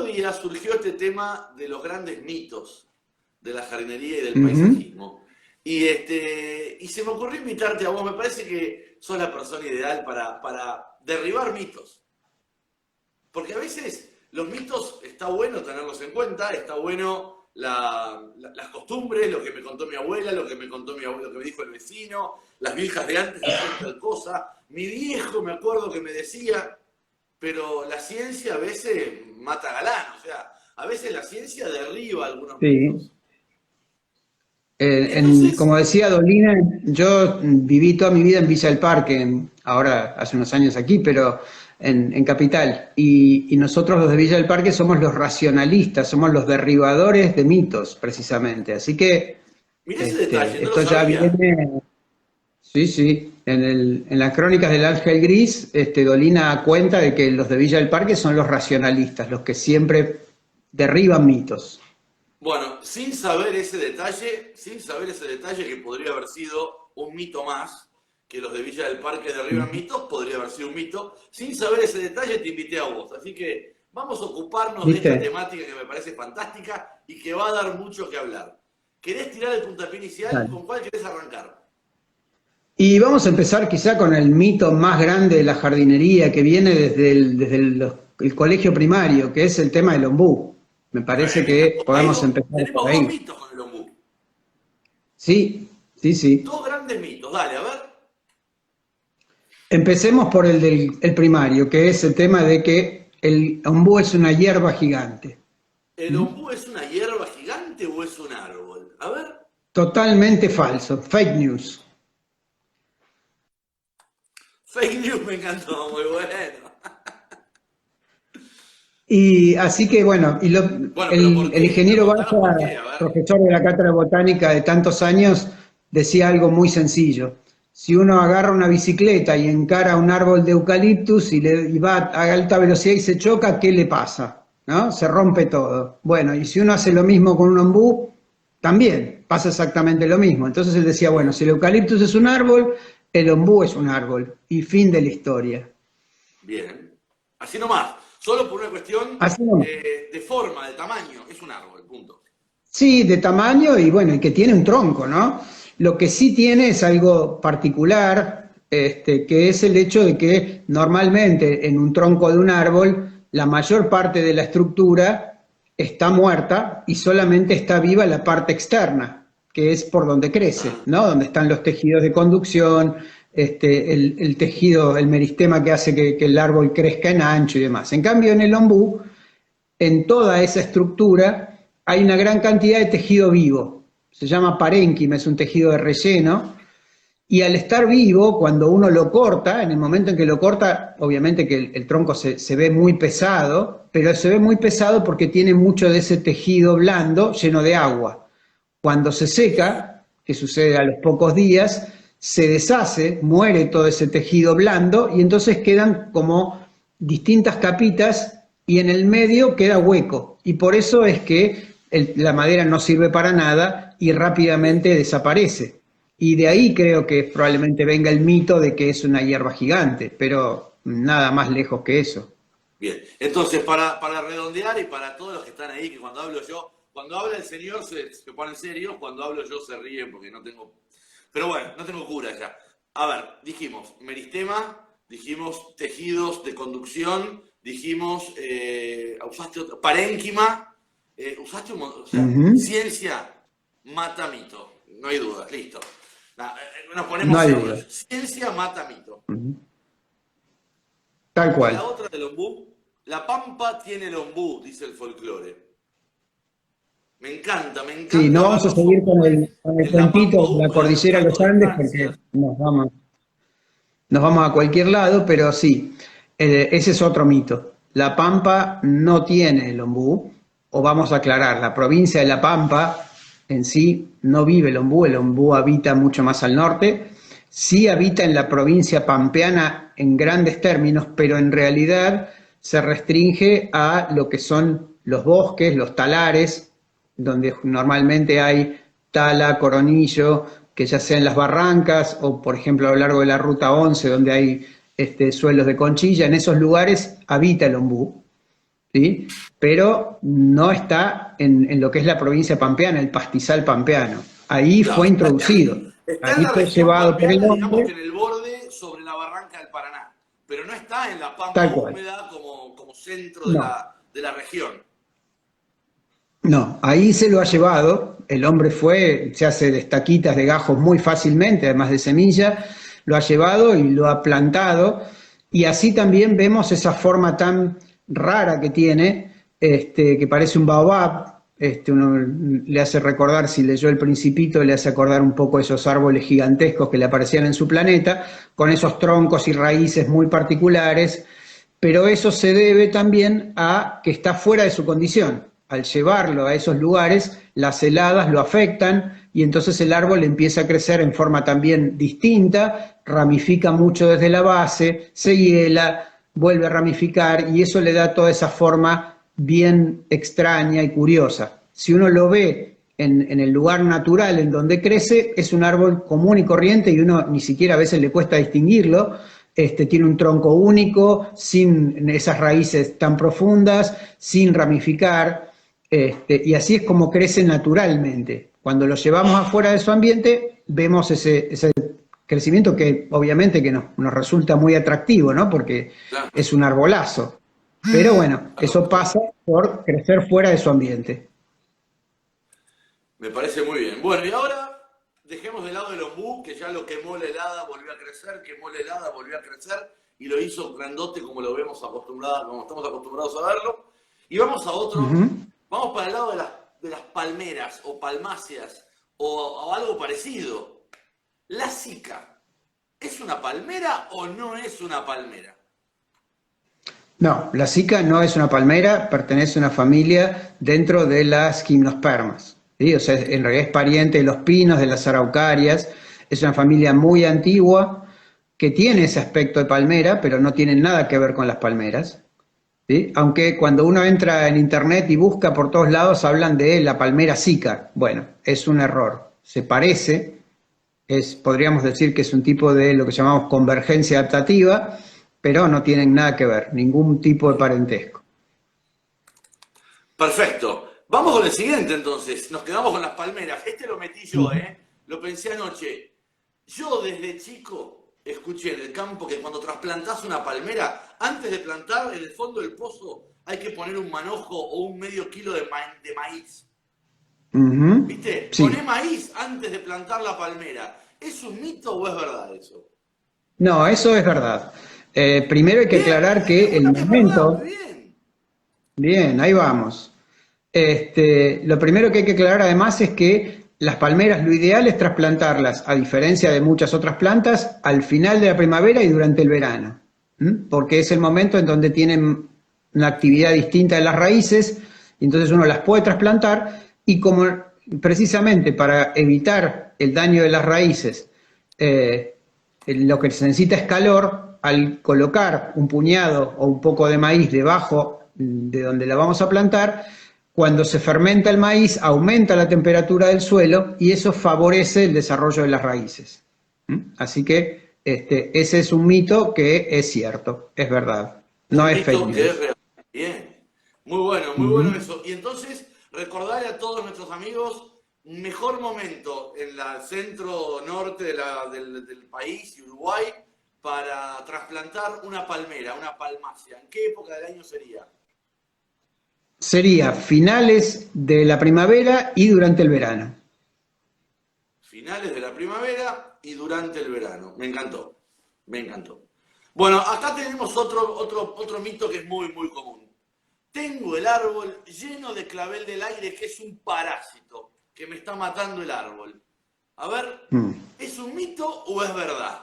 día surgió este tema de los grandes mitos de la jardinería y del paisajismo. Y se me ocurrió invitarte a vos. Me parece que sos la persona ideal para derribar mitos. Porque a veces los mitos está bueno tenerlos en cuenta, está bueno las costumbres, lo que me contó mi abuela, lo que me contó mi abuelo, lo que me dijo el vecino, las viejas de antes decían tal cosa. Mi viejo me acuerdo que me decía, pero la ciencia a veces mata galán, o sea, a veces la ciencia derriba algunos mitos. Como decía Dolina, yo viví toda mi vida en Villa del Parque, ahora hace unos años aquí, pero en Capital. Y nosotros los de Villa del Parque somos los racionalistas, somos los derribadores de mitos, precisamente. Así que Mirá ese detalle, no esto lo ya sabía. viene, sí, en las crónicas del Ángel Gris, Dolina cuenta de que los de Villa del Parque son los racionalistas, los que siempre derriban mitos. Bueno, sin saber ese detalle que podría haber sido un mito más, que los de Villa del Parque derriban mitos, podría haber sido un mito. Sin saber ese detalle te invité a vos. Así que vamos a ocuparnos de esta temática que me parece fantástica y que va a dar mucho que hablar. ¿Querés tirar el puntapié inicial? Dale. ¿Con cuál querés arrancar? Y vamos a empezar quizá con el mito más grande de la jardinería que viene desde el colegio primario, que es el tema del ombú. Me parece que podemos empezar Tenemos por dos ahí. mitos con el ombú. Sí. Dos grandes mitos. Dale, a ver. Empecemos por el del primario, que es el tema de que el ombú es una hierba gigante. ¿El ombú es una hierba gigante o es un árbol? A ver. Totalmente falso, fake news. Fake news me encantó, muy bueno. Y así que bueno, el ingeniero Barça, profesor de la cátedra botánica de tantos años, decía algo muy sencillo. Si uno agarra una bicicleta y encara un árbol de eucaliptus y va a alta velocidad y se choca, ¿qué le pasa? ¿No? Se rompe todo. Bueno, y si uno hace lo mismo con un ombú, también pasa exactamente lo mismo. Entonces él decía, bueno, si el eucaliptus es un árbol, el ombú es un árbol. Y fin de la historia. Bien. Así nomás. Solo por una cuestión de forma, de tamaño. Es un árbol, punto. Sí, de tamaño y bueno, y que tiene un tronco, ¿no? Lo que sí tiene es algo particular, que es el hecho de que normalmente en un tronco de un árbol la mayor parte de la estructura está muerta y solamente está viva la parte externa, que es por donde crece, ¿no? Donde están los tejidos de conducción, el tejido, el meristema que hace que el árbol crezca en ancho y demás. En cambio, en el ombú, en toda esa estructura hay una gran cantidad de tejido vivo. Se llama parénquima, es un tejido de relleno, y al estar vivo, cuando uno lo corta, en el momento en que lo corta, obviamente que el tronco se ve muy pesado, pero se ve muy pesado porque tiene mucho de ese tejido blando lleno de agua. Cuando se seca, que sucede a los pocos días, se deshace, muere todo ese tejido blando y entonces quedan como distintas capitas y en el medio queda hueco. Y por eso es que la madera no sirve para nada y rápidamente desaparece. Y de ahí creo que probablemente venga el mito de que es una hierba gigante, pero nada más lejos que eso. Bien, entonces para redondear y para todos los que están ahí, que cuando hablo yo, cuando habla el señor se ponen serios, cuando hablo yo se ríen porque no tengo... Pero bueno, no tengo cura ya. A ver, dijimos meristema, dijimos tejidos de conducción, dijimos, usaste otro, parénquima, usaste un montón, o sea, ciencia mata mito, no hay dudas, listo. Nos ponemos no hay serios. duda. Ciencia mata mito. Tal cual. Y la otra del ombú, la pampa tiene el ombú, dice el folclore. Me encanta. Sí, no vamos a seguir con el cuentito de la cordillera de los Andes porque nos vamos a cualquier lado, pero sí, ese es otro mito. La Pampa no tiene el ombú, o vamos a aclarar, la provincia de La Pampa en sí no vive el ombú habita mucho más al norte, sí habita en la provincia pampeana en grandes términos, pero en realidad se restringe a lo que son los bosques, los talares, donde normalmente hay tala, coronillo, que ya sea en las barrancas o por ejemplo a lo largo de la ruta 11 donde hay suelos de conchilla, en esos lugares habita el ombú. ¿sí? Pero no está en lo que es la provincia pampeana, el pastizal pampeano. Ahí Claro, fue introducido, está en ahí la fue región llevado por el pampeana, digamos hombre, que en el borde sobre la barranca del Paraná, pero no está en la pampa tal cual. húmeda como centro No, de la región. no, ahí se lo ha llevado, el hombre fue, se hace de estaquitas de gajos muy fácilmente, además de semilla, lo ha llevado y lo ha plantado, y así también vemos esa forma tan rara que tiene, que parece un baobab, uno le hace recordar, si leyó El Principito, le hace acordar un poco esos árboles gigantescos que le aparecían en su planeta, con esos troncos y raíces muy particulares, pero eso se debe también a que está fuera de su condición. Al llevarlo a esos lugares, las heladas lo afectan y entonces el árbol empieza a crecer en forma también distinta, ramifica mucho desde la base, se hiela, vuelve a ramificar y eso le da toda esa forma bien extraña y curiosa. Si uno lo ve en el lugar natural en donde crece, es un árbol común y corriente y uno ni siquiera a veces le cuesta distinguirlo, tiene un tronco único, sin esas raíces tan profundas, sin ramificar, y así es como crece naturalmente. Cuando lo llevamos afuera de su ambiente, vemos ese crecimiento que obviamente que nos resulta muy atractivo, ¿no? Porque Claro, es un arbolazo. Pero bueno, eso claro. pasa por crecer fuera de su ambiente. Me parece muy bien. Bueno, y ahora dejemos de lado el ombú, que ya lo quemó la helada, volvió a crecer, quemó la helada, volvió a crecer, y lo hizo grandote como lo vemos acostumbrado, como estamos acostumbrados a verlo. Y vamos a otro, Ujú. vamos para el lado de las palmeras o palmáceas o algo parecido. La sica, ¿es una palmera o no es una palmera? No, la sica no es una palmera, pertenece a una familia dentro de las gimnospermas, ¿sí? O sea, en realidad es pariente de los pinos, de las araucarias, es una familia muy antigua que tiene ese aspecto de palmera, pero no tiene nada que ver con las palmeras, ¿sí? Aunque cuando uno entra en internet y busca por todos lados hablan de la palmera sica. Bueno, es un error, se parece, podríamos decir que es un tipo de lo que llamamos convergencia adaptativa, pero no tienen nada que ver, ningún tipo de parentesco. Perfecto. Vamos con el siguiente entonces. Nos quedamos con las palmeras. Este lo metí yo, Ujú. ¿eh? Lo pensé anoche. Yo desde chico escuché en el campo que cuando trasplantás una palmera, antes de plantar en el fondo del pozo hay que poner un manojo o un medio kilo de maíz. Ujú. ¿Viste? Poné Sí, maíz antes de plantar la palmera. ¿Es un mito o es verdad eso? no, eso es verdad. Primero hay que Bien, aclarar me que el gusta que es verdad, muy momento, bien. bien, ahí vamos. Lo primero que hay que aclarar además es que las palmeras lo ideal es trasplantarlas, a diferencia de muchas otras plantas, al final de la primavera y durante el verano, porque es el momento en donde tienen una actividad distinta de las raíces, y entonces uno las puede trasplantar y como precisamente para evitar el daño de las raíces, eh, lo que se necesita es calor, al colocar un puñado o un poco de maíz debajo de donde la vamos a plantar, cuando se fermenta el maíz aumenta la temperatura del suelo y eso favorece el desarrollo de las raíces. Así que ese es un mito que es cierto, es verdad, no Un es fake mito que es news. real. Bien. Muy bueno Ujú. eso. Y entonces, recordarle a todos nuestros amigos, mejor momento en el centro norte del país, Uruguay, para trasplantar una palmera, una palmacia. ¿En qué época del año sería? Sería finales de la primavera y durante el verano. Finales de la primavera y durante el verano. Me encantó. Me encantó. Bueno, acá tenemos otro mito que es muy común. Tengo el árbol lleno de clavel del aire que es un parásito que me está matando el árbol. A ver, Mm. ¿es un mito o es verdad?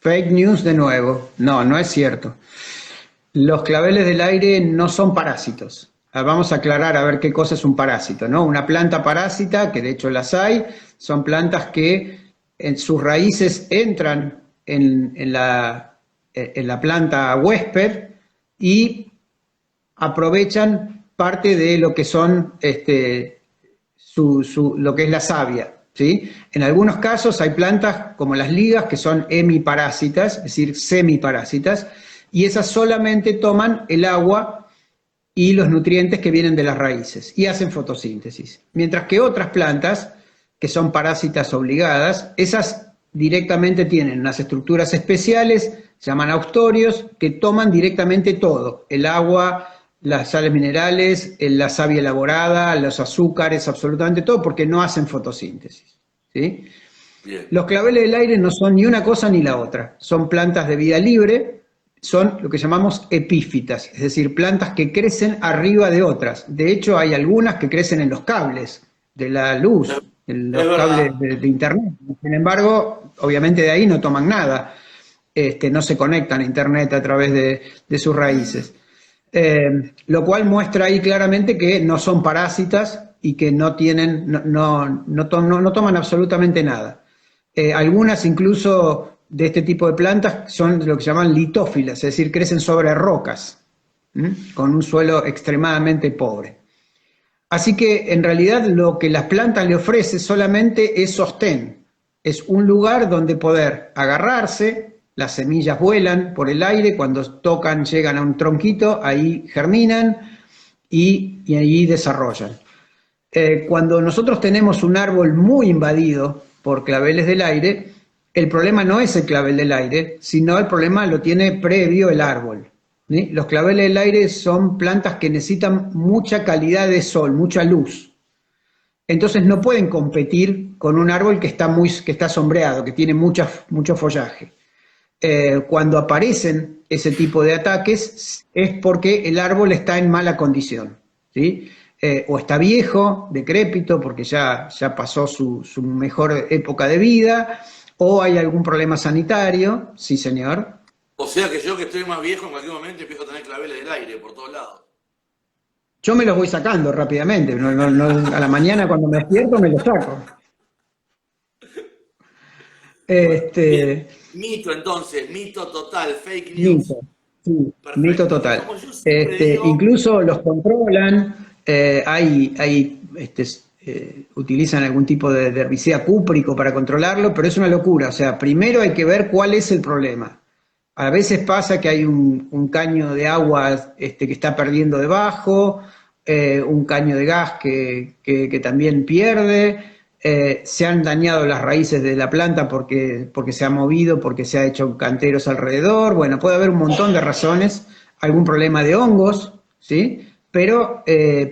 Fake news de nuevo. No, no es cierto. Los claveles del aire no son parásitos. Vamos a aclarar a ver qué cosa es un parásito, ¿no? Una planta parásita, que de hecho las hay, son plantas que en sus raíces entran en la planta huésped y aprovechan parte de lo que son lo que es la savia, ¿sí? En algunos casos hay plantas como las ligas que son hemiparásitas, es decir, semiparásitas, y esas solamente toman el agua y los nutrientes que vienen de las raíces y hacen fotosíntesis. Mientras que otras plantas, que son parásitas obligadas, esas directamente tienen unas estructuras especiales, se llaman austorios, que toman directamente todo, el agua, las sales minerales, la savia elaborada, los azúcares, absolutamente todo, porque no hacen fotosíntesis, ¿sí? Bien. Los claveles del aire no son ni una cosa ni la otra, son plantas de vida libre, son lo que llamamos epífitas, es decir, plantas que crecen arriba de otras. De hecho, hay algunas que crecen en los cables de la luz, en Es los cables verdad. de internet. Sin embargo, obviamente de ahí no toman nada, no se conectan a internet a través de sus raíces. Lo cual muestra ahí claramente que no son parásitas y que no tienen, no toman absolutamente nada. Algunas incluso de este tipo de plantas son lo que se llaman litófilas, es decir, crecen sobre rocas, con un suelo extremadamente pobre. Así que en realidad lo que las plantas le ofrecen solamente es sostén, es un lugar donde poder agarrarse, las semillas vuelan por el aire, cuando tocan, llegan a un tronquito, ahí germinan y ahí desarrollan. Cuando nosotros tenemos un árbol muy invadido por claveles del aire, el problema no es el clavel del aire, sino el problema lo tiene previo el árbol, ¿sí? Los claveles del aire son plantas que necesitan mucha calidad de sol, mucha luz. Entonces no pueden competir con un árbol que está sombreado, que tiene mucho follaje. Cuando aparecen ese tipo de ataques es porque el árbol está en mala condición, ¿sí? O está viejo, decrépito, porque ya pasó su mejor época de vida, o hay algún problema sanitario, sí señor. O sea que yo que estoy más viejo en cualquier momento empiezo a tener claveles del aire por todos lados. Yo me los voy sacando rápidamente, a la mañana cuando me despierto me los saco. Bueno, bien. Este, Mito entonces, mito total, fake news. Mito, sí, mito Perfecto. Y total. como yo siempre digo, Incluso los controlan, utilizan algún tipo de herbicida cúprico para controlarlo, pero es una locura. O sea, primero hay que ver cuál es el problema. A veces pasa que hay un caño de agua que está perdiendo debajo, un caño de gas que también pierde. Se han dañado las raíces de la planta porque se ha movido, porque se ha hecho canteros alrededor. Bueno, puede haber un montón de razones, algún problema de hongos, ¿sí? Pero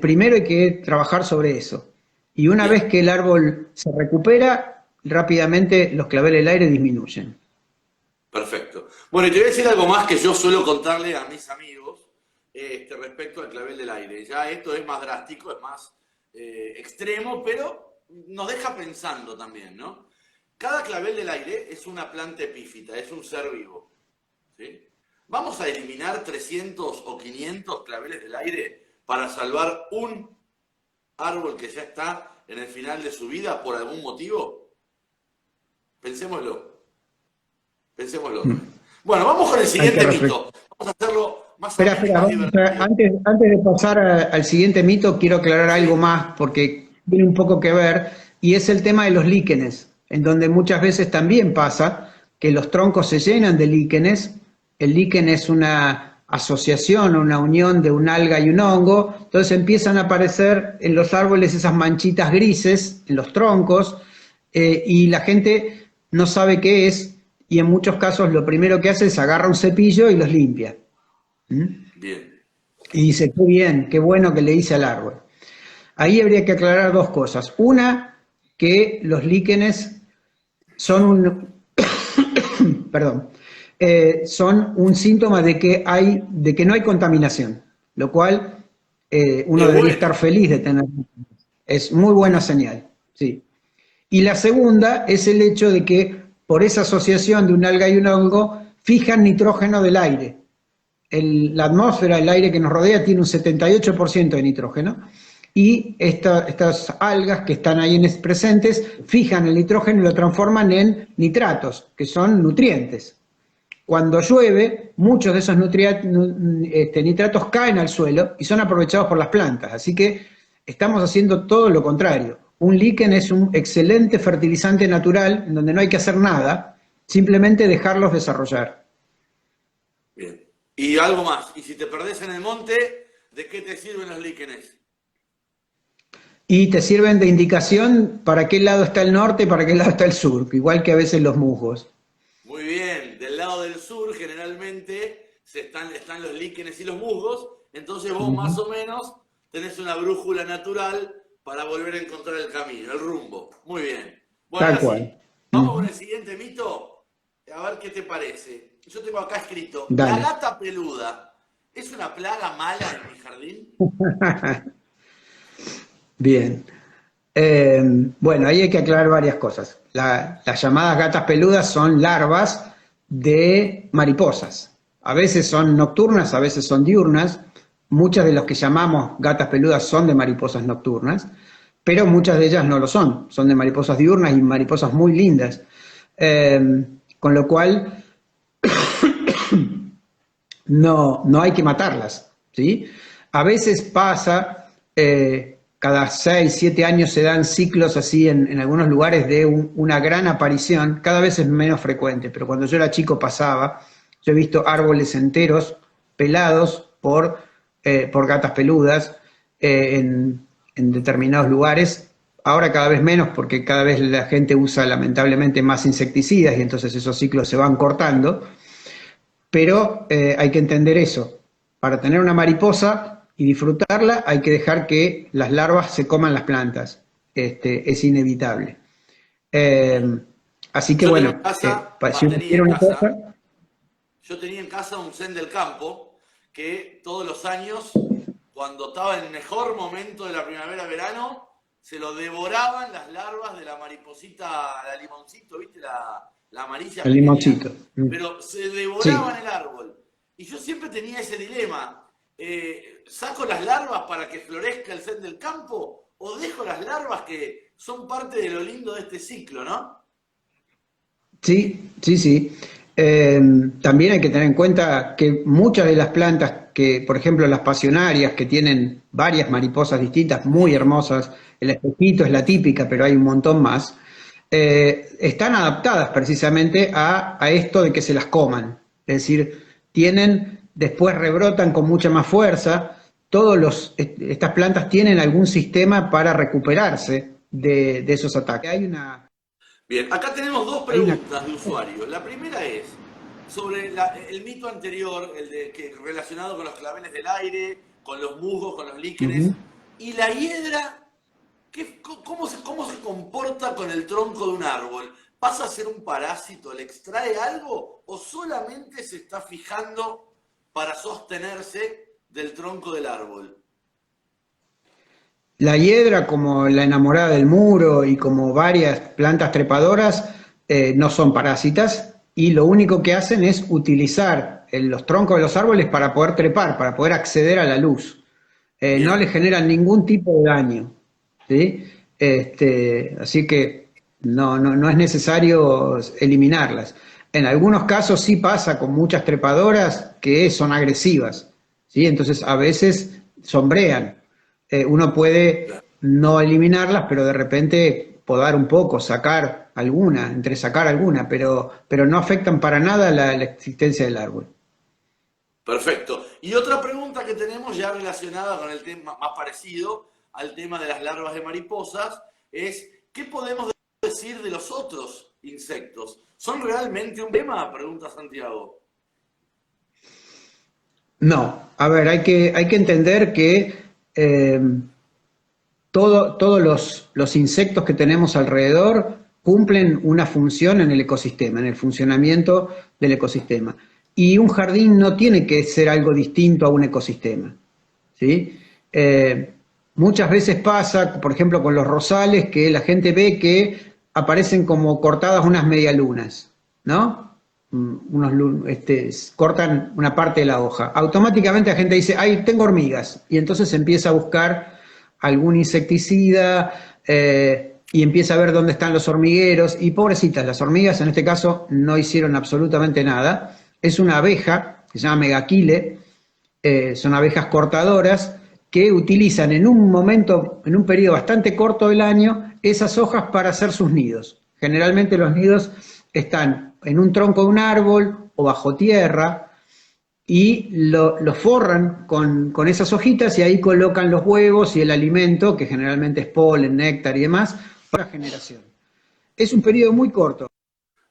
primero hay que trabajar sobre eso. Y una vez bien, que el árbol se recupera, rápidamente los claveles del aire disminuyen. perfecto. Bueno, y te voy a decir algo más que yo suelo contarle a mis amigos respecto al clavel del aire. Ya esto es más drástico, es más extremo, pero nos deja pensando también, ¿no? Cada clavel del aire es una planta epífita, es un ser vivo, ¿sí? ¿Vamos a eliminar 300 o 500 claveles del aire para salvar un árbol que ya está en el final de su vida por algún motivo? Pensémoslo, pensémoslo otra vez. Bueno, vamos con el Hay que siguiente reflexionar. mito. Vamos a hacerlo más Espera, ameno y espera, más vamos a- divertido. antes de pasar al siguiente mito, quiero aclarar algo Sí, más porque tiene un poco que ver, y es el tema de los líquenes, en donde muchas veces también pasa que los troncos se llenan de líquenes. El líquen es una asociación, una unión de un alga y un hongo, entonces empiezan a aparecer en los árboles esas manchitas grises en los troncos, y la gente no sabe qué es, y en muchos casos lo primero que hace es agarra un cepillo y los limpia. ¿Mm? bien. Y dice, qué bien, qué bueno que le hice al árbol. Ahí habría que aclarar dos cosas. Una, que los líquenes son perdón, son un síntoma de que no hay contaminación, lo cual uno Es debería estar bueno. feliz de tener. Es muy buena señal, sí. Y la segunda es el hecho de que por esa asociación de un alga y un hongo fijan nitrógeno del aire. La atmósfera, el aire que nos rodea, tiene un 78% de nitrógeno, y estas algas que están ahí presentes fijan el nitrógeno y lo transforman en nitratos, que son nutrientes. Cuando llueve, muchos de esos nitratos caen al suelo y son aprovechados por las plantas, así que estamos haciendo todo lo contrario. Un líquen es un excelente fertilizante natural en donde no hay que hacer nada, simplemente dejarlos desarrollar. Bien. Y algo más, y si te perdés en el monte, ¿de qué te sirven los líquenes? Y te sirven de indicación para qué lado está el norte y para qué lado está el sur, igual que a veces los musgos. Muy bien, del lado del sur generalmente están los líquenes y los musgos, entonces vos más Ujú. o menos tenés una brújula natural para volver a encontrar el camino, el rumbo. Muy bien. Bueno, Tal ahora cual. sí, vamos con Ujú. el siguiente mito, a ver qué te parece. Yo tengo acá escrito, la Dale. gata peluda, ¿es una plaga mala en mi jardín? Bien. Bueno, ahí hay que aclarar varias cosas. Las llamadas gatas peludas son larvas de mariposas. A veces son nocturnas, a veces son diurnas. Muchas de los que llamamos gatas peludas son de mariposas nocturnas, pero muchas de ellas no lo son. Son de mariposas diurnas y mariposas muy lindas. Con lo cual, no hay que matarlas, ¿sí? A veces pasa, cada 6, 7 años se dan ciclos así en algunos lugares de una gran aparición, cada vez es menos frecuente, pero cuando yo era chico pasaba, yo he visto árboles enteros pelados por gatas peludas en determinados lugares, ahora cada vez menos porque cada vez la gente usa lamentablemente más insecticidas y entonces esos ciclos se van cortando, pero hay que entender eso. Para tener una mariposa y disfrutarla hay que dejar que las larvas se coman las plantas. Es inevitable. Eh, Así que Yo tengo en bueno, casa, si uno tenía quiere en una cosa, casa, yo tenía en casa un zen del campo que todos los años, cuando estaba en el mejor momento de la primavera-verano, se lo devoraban las larvas de la mariposita, la limoncito, ¿viste? La amarilla el pequeña, limoncito. pero se devoraban Sí, el árbol. Y yo siempre tenía ese dilema. ¿Saco las larvas para que florezca el zen del campo o dejo las larvas que son parte de lo lindo de este ciclo, ¿no? sí, sí, sí. Eh, También hay que tener en cuenta que muchas de las plantas que, por ejemplo, las pasionarias, que tienen varias mariposas distintas, muy hermosas, el espejito es la típica, pero hay un montón más, están adaptadas precisamente a esto de que se las coman. Es decir, después rebrotan con mucha más fuerza. Estas plantas tienen algún sistema para recuperarse de esos ataques. Bien, acá tenemos dos Hay una preguntas de usuarios. La primera es sobre el mito anterior, el de que relacionado con los claveles del aire, con los musgos, con los líquenes. Ujú. ¿Y la hiedra, cómo se comporta con el tronco de un árbol? ¿Pasa a ser un parásito? ¿Le extrae algo? ¿O solamente se está fijando para sostenerse del tronco del árbol? La hiedra, como la enamorada del muro y como varias plantas trepadoras, no son parásitas y lo único que hacen es utilizar los troncos de los árboles para poder trepar, para poder acceder a la luz. No le Bien. generan ningún tipo de daño, ¿sí? Así que no es necesario eliminarlas. En algunos casos sí pasa con muchas trepadoras que son agresivas, ¿sí? Entonces a veces sombrean. Uno puede no eliminarlas, pero de repente podar un poco, sacar alguna, entresacar alguna, pero no afectan para nada la existencia del árbol. Perfecto. Y otra pregunta que tenemos ya relacionada con el tema más parecido al tema de las larvas de mariposas es, ¿qué podemos decir de los otros insectos? ¿Son realmente un tema? Pregunta Santiago. No, a ver, hay que entender que eh, todos los insectos que tenemos alrededor cumplen una función en el ecosistema, en el funcionamiento del ecosistema. Y un jardín no tiene que ser algo distinto a un ecosistema, ¿sí? Muchas veces pasa, por ejemplo, con los rosales, que la gente ve que aparecen como cortadas unas medialunas, ¿no? Cortan una parte de la hoja. Automáticamente la gente dice, ay, tengo hormigas, y entonces empieza a buscar algún insecticida y empieza a ver dónde están los hormigueros, y pobrecitas, las hormigas en este caso no hicieron absolutamente nada. Es una abeja, que se llama megaquile, son abejas cortadoras que utilizan en un momento, en un periodo bastante corto del año, esas hojas para hacer sus nidos. Generalmente los nidos están en un tronco de un árbol o bajo tierra, y lo forran con esas hojitas y ahí colocan los huevos y el alimento, que generalmente es polen, néctar y demás, para generación. Es un periodo muy corto.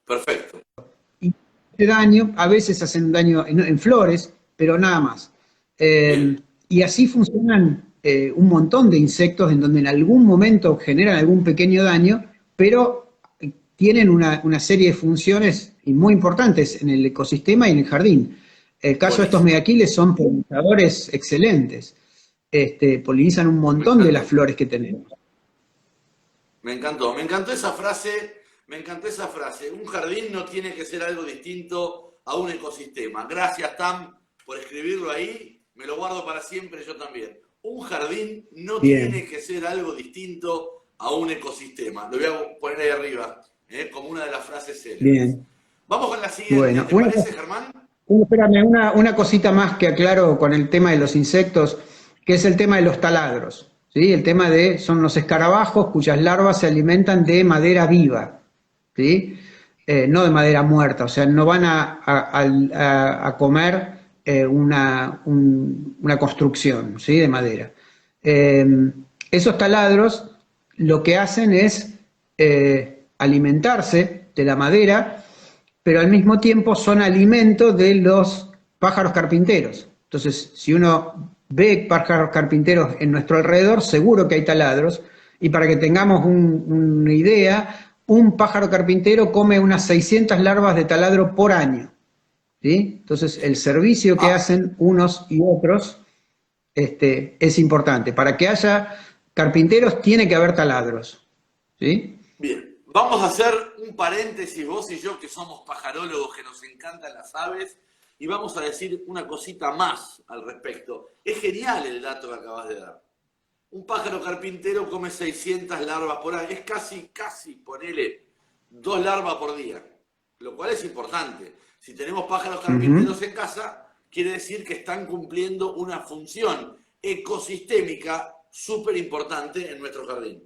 Perfecto. Y hace daño, a veces hacen daño en flores, pero nada más. Bien. Y así funcionan un montón de insectos en donde en algún momento generan algún pequeño daño, pero tienen una serie de funciones muy importantes en el ecosistema y en el jardín. El caso de estos Buenísimo. megaquiles son polinizadores excelentes. Polinizan un Me montón de las encantó. flores que tenemos. Me encantó esa frase, me encantó esa frase. Un jardín no tiene que ser algo distinto a un ecosistema. Gracias, Tam, por escribirlo ahí. Me lo guardo para siempre, yo también. Un jardín no tiene Bien, que ser algo distinto a un ecosistema. Lo voy a poner ahí arriba, como una de las frases célebres. bien. Vamos con la siguiente, Bueno, ¿te parece, Germán? espérame, una cosita más que aclaro con el tema de los insectos, que es el tema de los taladros, ¿sí? El tema son los escarabajos cuyas larvas se alimentan de madera viva, ¿sí? No de madera muerta, o sea, no van a comer una construcción, ¿sí? De madera. Eh, Esos taladros lo que hacen es alimentarse de la madera, pero al mismo tiempo son alimento de los pájaros carpinteros. Entonces, si uno ve pájaros carpinteros en nuestro alrededor, seguro que hay taladros, y para que tengamos una idea, un pájaro carpintero come unas 600 larvas de taladro por año, ¿sí? Entonces, el servicio que Ah, hacen unos y otros es importante. Para que haya carpinteros tiene que haber taladros, ¿sí? bien, vamos a hacer un paréntesis, vos y yo que somos pajarólogos, que nos encantan las aves, y vamos a decir una cosita más al respecto. Es genial el dato que acabas de dar. Un pájaro carpintero come 600 larvas por año, es casi, ponele, 2 larvas por día, lo cual es importante. Si tenemos pájaros Uh -huh. carpinteros en casa, quiere decir que están cumpliendo una función ecosistémica súper importante en nuestro jardín.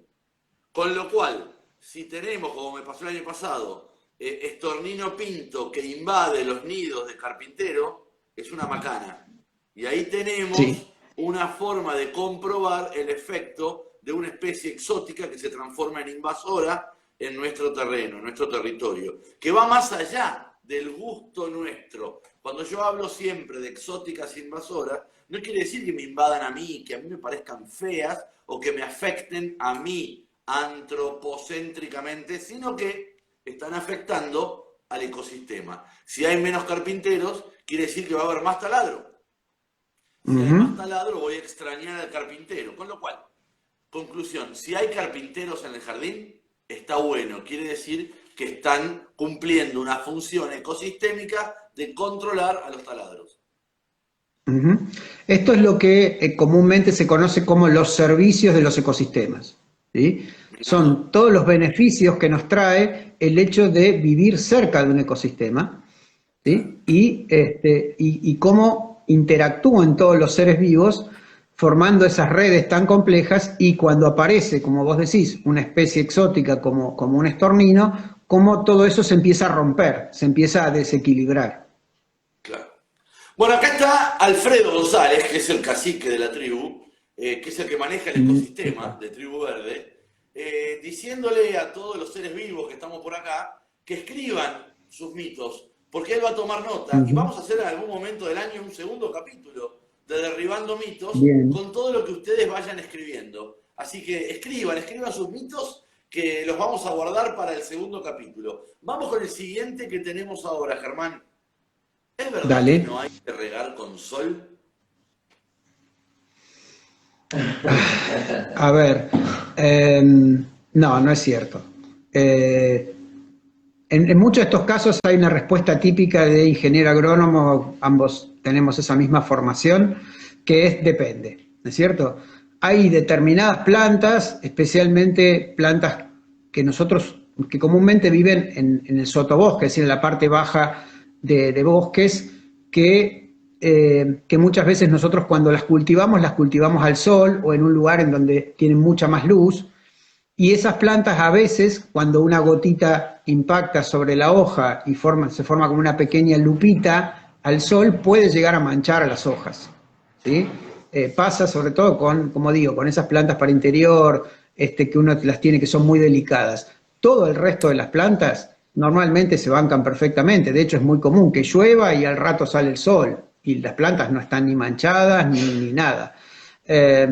Con lo cual, si tenemos, como me pasó el año pasado, estornino pinto que invade los nidos de carpintero, es una macana. Y ahí tenemos Sí. una forma de comprobar el efecto de una especie exótica que se transforma en invasora en nuestro terreno, en nuestro territorio, que va más allá del gusto nuestro. Cuando yo hablo siempre de exóticas invasoras, no quiere decir que me invadan a mí, que a mí me parezcan feas o que me afecten a mí antropocéntricamente, sino que están afectando al ecosistema. Si hay menos carpinteros, quiere decir que va a haber más taladro. Uh Si hay -huh. más taladro, voy a extrañar al carpintero. Con lo cual, conclusión, si hay carpinteros en el jardín, está bueno. Quiere decir que están cumpliendo una función ecosistémica de controlar a los taladros. Uh -huh. Esto es lo que comúnmente se conoce como los servicios de los ecosistemas, ¿sí? Me encantó. Son todos los beneficios que nos trae el hecho de vivir cerca de un ecosistema, Claro. ¿sí? Y cómo interactúan todos los seres vivos formando esas redes tan complejas, y cuando aparece, como vos decís, una especie exótica como un estornino, cómo todo eso se empieza a romper, se empieza a desequilibrar. Claro. Bueno, acá está Alfredo González, que es el cacique de la tribu, que es el que maneja el ecosistema de Tribu Verde, diciéndole a todos los seres vivos que estamos por acá que escriban sus mitos, porque él va a tomar nota y vamos a hacer en algún momento del año un segundo capítulo de Derribando Mitos Bien. con todo lo que ustedes vayan escribiendo. Así que escriban sus mitos, que los vamos a guardar para el segundo capítulo. Vamos con el siguiente que tenemos ahora, Germán. ¿Es verdad que Dale. no hay que regar con sol? A ver, no, no es cierto. Eh, en muchos de estos casos hay una respuesta típica de ingeniero agrónomo, ambos tenemos esa misma formación, que es depende, ¿no es cierto? Hay determinadas plantas, especialmente plantas que comúnmente viven en el sotobosque, es decir, en la parte baja de bosques, que muchas veces nosotros cuando las cultivamos al sol o en un lugar en donde tienen mucha más luz, y esas plantas a veces, cuando una gotita impacta sobre la hoja y se forma como una pequeña lupita, al sol puede llegar a manchar a las hojas, ¿sí? Pasa sobre todo con, como digo, con esas plantas para interior, que uno las tiene que son muy delicadas. Todo el resto de las plantas normalmente se bancan perfectamente, de hecho es muy común que llueva y al rato sale el sol, y las plantas no están ni manchadas ni nada. Eh,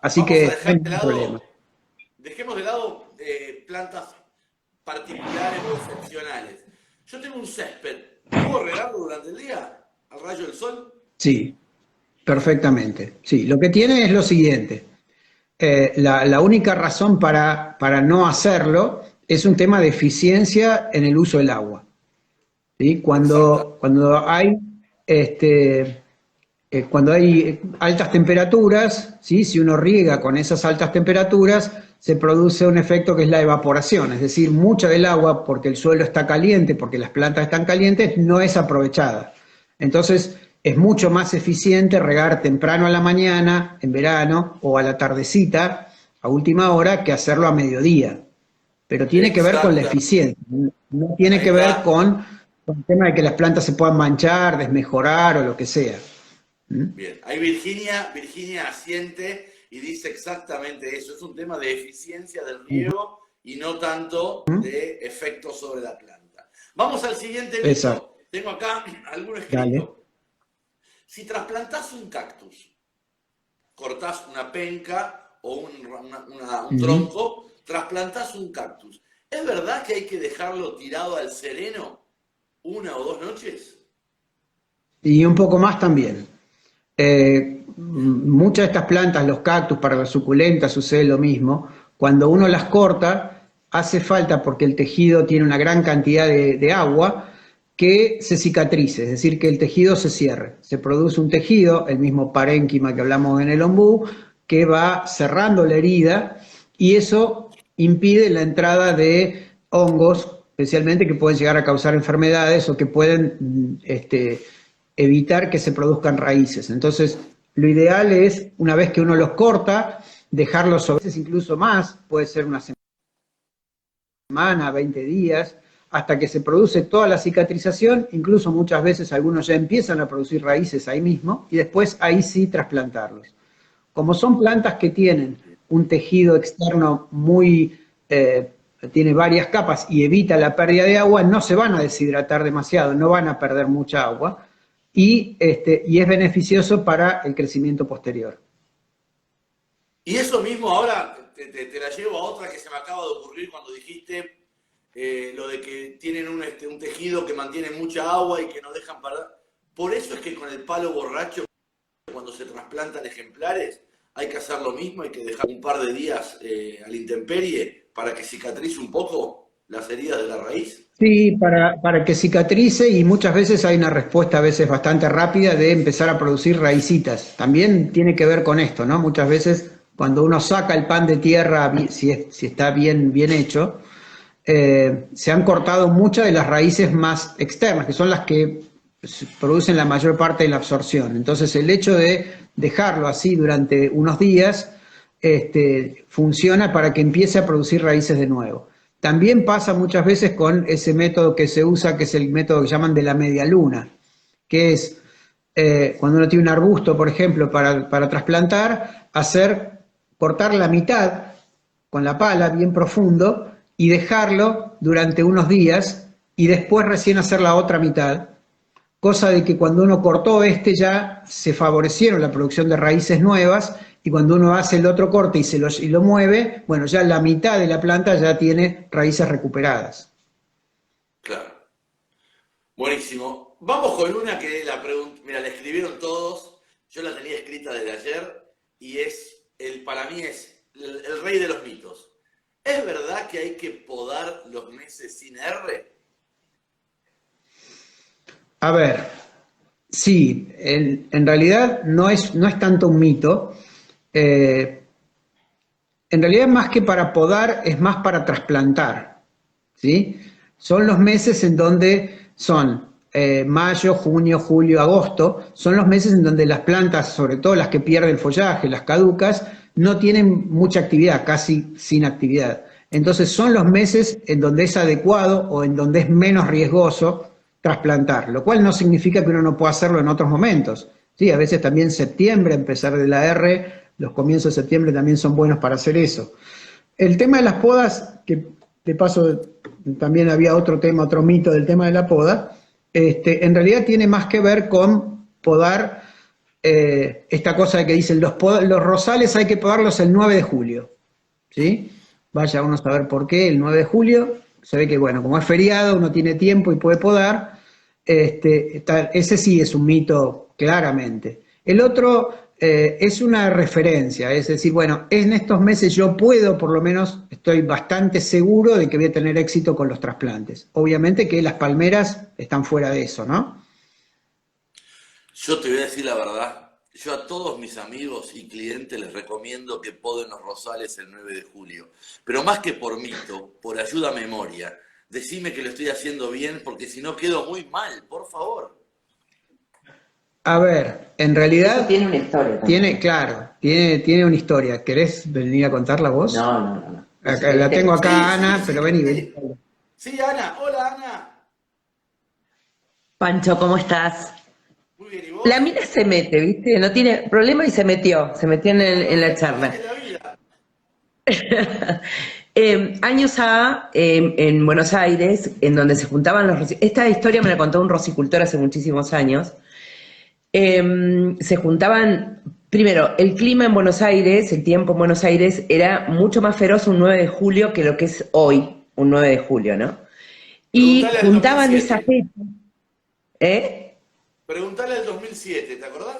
Así Vamos a que no hay dejar de ningún problema. lado, dejemos de lado plantas particulares o excepcionales. Yo tengo un césped, ¿puedo regarlo durante el día al rayo del sol? Sí, perfectamente. Sí, lo que tiene es lo siguiente. La única razón para no hacerlo es un tema de eficiencia en el uso del agua. ¿Sí? Exacto. Este, cuando hay altas temperaturas, ¿sí? Si uno riega con esas altas temperaturas, se produce un efecto que es la evaporación, es decir, mucha del agua, porque el suelo está caliente, porque las plantas están calientes, no es aprovechada. Entonces, es mucho más eficiente regar temprano a la mañana, en verano, o a la tardecita, a última hora, que hacerlo a mediodía. Pero tiene que ver con la Exacto. eficiencia, no tiene Ahí que ver está. con el tema de que las plantas se puedan manchar, desmejorar o lo que sea. ¿Mm? Bien. Ahí Virginia asiente y dice exactamente eso. Es un tema de eficiencia del Ujú. riego y no tanto de efecto sobre la planta. Vamos al siguiente Exacto, mito. Tengo acá alguno dale. escrito. Si trasplantás un cactus, cortás una penca o un Ujú. tronco, trasplantás un cactus. ¿Es verdad que hay que dejarlo tirado al sereno 1 o 2 noches? Y un poco más también. Muchas de estas plantas, los cactus, para las suculentas sucede lo mismo. Cuando uno las corta, hace falta, porque el tejido tiene una gran cantidad de agua, que se cicatrice, es decir, que el tejido se cierre. Se produce un tejido, el mismo parénquima que hablamos en el ombú, que va cerrando la herida y eso impide la entrada de hongos, especialmente que pueden llegar a causar enfermedades o que pueden evitar que se produzcan raíces. Entonces, lo ideal es, una vez que uno los corta, dejarlos a veces incluso más, puede ser una semana, 20 días, hasta que se produce toda la cicatrización, incluso muchas veces algunos ya empiezan a producir raíces ahí mismo, y después ahí sí trasplantarlos. Como son plantas que tienen un tejido externo muy, tiene varias capas y evita la pérdida de agua, no se van a deshidratar demasiado, no van a perder mucha agua, y es beneficioso para el crecimiento posterior. Y eso mismo ahora te la llevo a otra que se me acaba de ocurrir cuando dijiste lo de que tienen un tejido que mantiene mucha agua y que no dejan perder. Por eso es que con el palo borracho, cuando se trasplantan ejemplares, hay que hacer lo mismo, hay que dejar un par de días a la intemperie para que cicatrice un poco las heridas de la raíz. Sí, para que cicatrice, y muchas veces hay una respuesta a veces bastante rápida de empezar a producir raicitas. También tiene que ver con esto, ¿no? Muchas veces cuando uno saca el pan de tierra, si está bien hecho, se han cortado muchas de las raíces más externas, que son las que producen la mayor parte de la absorción. Entonces, el hecho de dejarlo así durante unos días funciona para que empiece a producir raíces de nuevo. También pasa muchas veces con ese método que se usa, que es el método que llaman de la media luna, que es cuando uno tiene un arbusto, por ejemplo, para trasplantar, cortar la mitad con la pala bien profundo y dejarlo durante unos días y después recién hacer la otra mitad, cosa de que cuando uno cortó ya se favorecieron la producción de raíces nuevas, y cuando uno hace el otro corte y lo mueve, bueno, ya la mitad de la planta ya tiene raíces recuperadas. Claro. Buenísimo. Vamos con una que la pregunta, mira, la escribieron todos, yo la tenía escrita desde ayer y para mí es el rey de los mitos. ¿Es verdad que hay que podar los meses sin R? A ver, sí, en realidad no es tanto un mito. Eh, en realidad, más que para podar, es más para trasplantar, ¿sí? Son los meses en donde son mayo, junio, julio, agosto, son los meses en donde las plantas, sobre todo las que pierden follaje, las caducas, no tienen mucha actividad, casi sin actividad. Entonces son los meses en donde es adecuado o en donde es menos riesgoso trasplantar, lo cual no significa que uno no pueda hacerlo en otros momentos. Sí, a veces también septiembre, a empezar de la R, los comienzos de septiembre también son buenos para hacer eso. El tema de las podas, que de paso también había otro tema, otro mito del tema de la poda, en realidad tiene más que ver con podar, esta cosa de que dicen los rosales hay que podarlos el 9 de julio, ¿sí? Vaya uno a saber por qué el 9 de julio, se ve que bueno, como es feriado, uno tiene tiempo y puede podar, ese sí es un mito claramente. El otro es una referencia, es decir, bueno, en estos meses yo puedo, por lo menos estoy bastante seguro de que voy a tener éxito con los trasplantes. Obviamente que las palmeras están fuera de eso, ¿no? Yo te voy a decir la verdad. Yo a todos mis amigos y clientes les recomiendo que poden los rosales el 9 de julio. Pero más que por mito, por ayuda a memoria. Decime que lo estoy haciendo bien porque si no quedo muy mal, por favor. A ver, en Eso realidad tiene una historia también. claro, tiene una historia. ¿Querés venir a contarla vos? No, no, no, no. La tengo acá, Sí, sí, Ana, sí, pero vení, vení. sí. Sí, Ana. Hola, Ana. Pancho, ¿cómo estás? Muy bien, ¿y La vos? mina se mete, ¿viste? No tiene problema y se metió en la charla. Es la vida. Años A, en Buenos Aires, en donde se juntaban esta historia me la contó un rosicultor hace muchísimos años. Se juntaban, primero, el clima en Buenos Aires, el tiempo en Buenos Aires era mucho más feroz un 9 de julio que lo que es hoy, un 9 de julio, ¿no? Y Preguntale al juntaban esa 2007. fecha, ¿eh? Preguntale al 2007, ¿te acordás?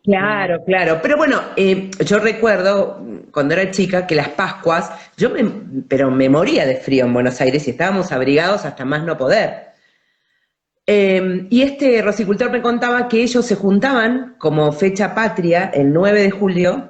Claro, claro. Pero bueno, yo recuerdo cuando era chica que las Pascuas, pero me moría de frío en Buenos Aires y estábamos abrigados hasta más no poder. Y este rosicultor me contaba que ellos se juntaban como fecha patria el 9 de julio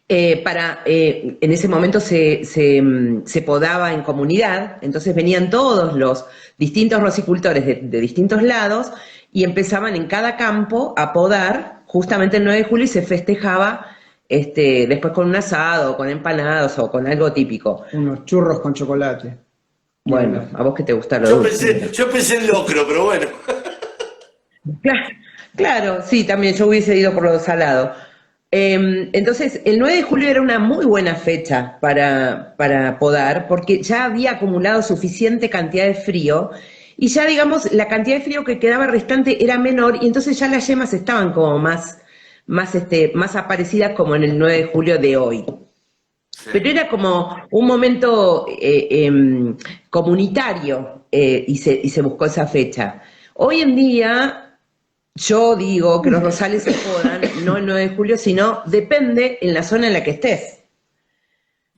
en ese momento se podaba en comunidad, entonces venían todos los distintos rosicultores de distintos lados y empezaban en cada campo a podar justamente el 9 de julio y se festejaba después con un asado, con empanadas o con algo típico. Unos churros con chocolate. Bueno, a vos que te gusta lo Yo dulce. pensé, yo pensé en locro, pero bueno. Claro, claro, sí, también yo hubiese ido por lo salado. Entonces, el 9 de julio era una muy buena fecha para podar, porque ya había acumulado suficiente cantidad de frío y ya, digamos, la cantidad de frío que quedaba restante era menor y entonces ya las yemas estaban como más aparecidas como en el 9 de julio de hoy. Sí. Pero era como un momento comunitario y se buscó esa fecha. Hoy en día... Yo digo que los rosales se podan, no el 9 de julio, sino depende en la zona en la que estés.